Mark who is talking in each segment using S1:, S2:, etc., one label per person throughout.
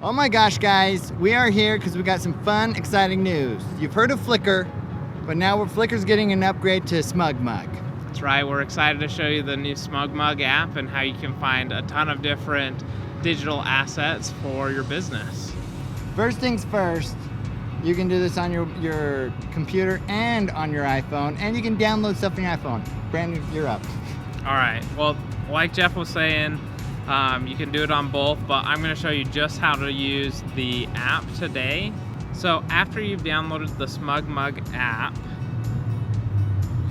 S1: Oh my gosh, guys, we are here because we got some fun, exciting news. You've heard of Flickr, but now Flickr's getting an upgrade to SmugMug.
S2: That's right, we're excited to show you the new SmugMug app and how you can find a ton of different digital assets for your business.
S1: First things first, you can do this on your computer and on your iPhone, and you can download stuff on your iPhone. Brandon, you're up.
S2: All right, well, like Jeff was saying, you can do it on both, but I'm going to show you just how to use the app today. So after you've downloaded the SmugMug app,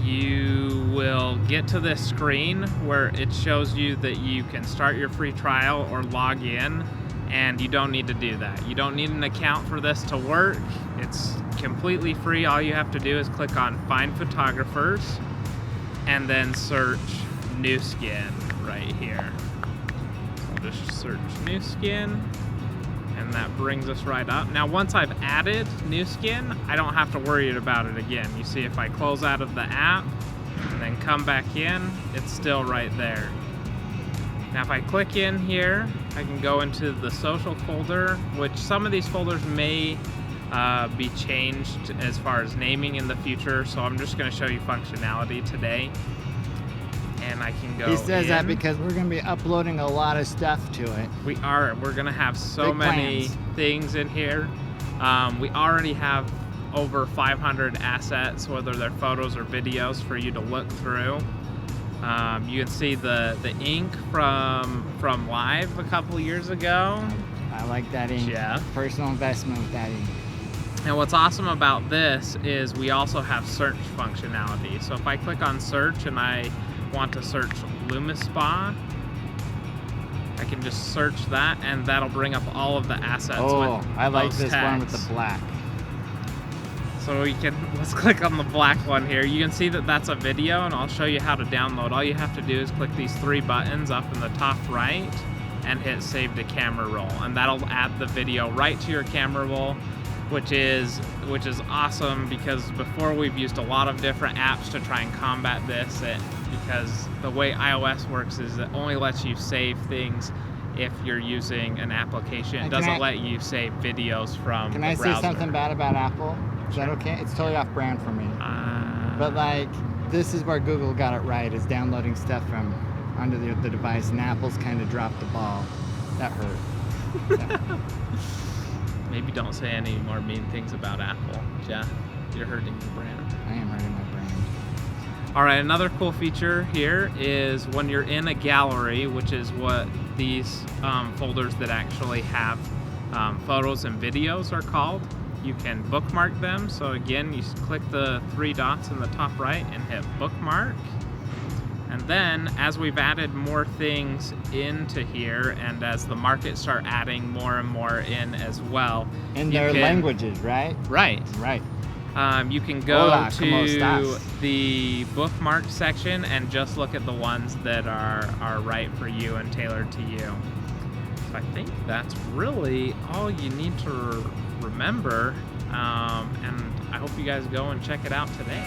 S2: you will get to this screen where it shows you that you can start your free trial or log in, and you don't need to do that. You don't need an account for this to work. It's completely free. All you have to do is click on Find Photographers and then search Nu Skin right here. I'll just search Nu Skin, and that brings us right up. Now, once I've added Nu Skin, I don't have to worry about it again. You see, if I close out of the app and then come back in, it's still right there. Now, if I click in here, I can go into the social folder, which some of these folders may be changed as far as naming in the future, so I'm just going to show you functionality today. And I can go.
S1: He says
S2: in.
S1: that because we're going to be uploading a lot of stuff to it.
S2: We are. We're going to have so
S1: Big
S2: many
S1: plans.
S2: things in here. We already have over 500 assets, whether they're photos or videos, for you to look through. You can see the ink from Live a couple years ago.
S1: I like that ink.
S2: Yeah.
S1: Personal investment with that ink.
S2: And what's awesome about this is we also have search functionality. So if I click on search and I want to search LumiSpa, I can just search that, and that'll bring up all of the assets.
S1: Oh,
S2: with
S1: I like
S2: those
S1: this
S2: tags.
S1: one with the black.
S2: So let's click on the black one here. You can see that that's a video, and I'll show you how to download. All you have to do is click these three buttons up in the top right and hit save to camera roll, and that'll add the video right to your camera roll, which is awesome, because before we've used a lot of different apps to try and combat this, because the way iOS works is it only lets you save things if you're using an application. It doesn't let you save videos from the browser.
S1: Can I say something bad about Apple? Is that okay? It's totally off brand for me. But like, this is where Google got it right, is downloading stuff from under the device, and Apple's kind of dropped the ball. That hurt. Yeah.
S2: Maybe don't say any more mean things about Apple, Jeff. You're hurting your brand.
S1: I am hurting my brand.
S2: All right, another cool feature here is when you're in a gallery, which is what these folders that actually have photos and videos are called, you can bookmark them. So again, you click the three dots in the top right and hit bookmark. And then, as we've added more things into here, and as the market start adding more and more in as well.
S1: In their languages, right?
S2: Right.
S1: Right.
S2: You can go
S1: Hola, ¿cómo
S2: to
S1: estás?
S2: the bookmark section and just look at the ones that are right for you and tailored to you. So I think that's really all you need to remember. And I hope you guys go and check it out today.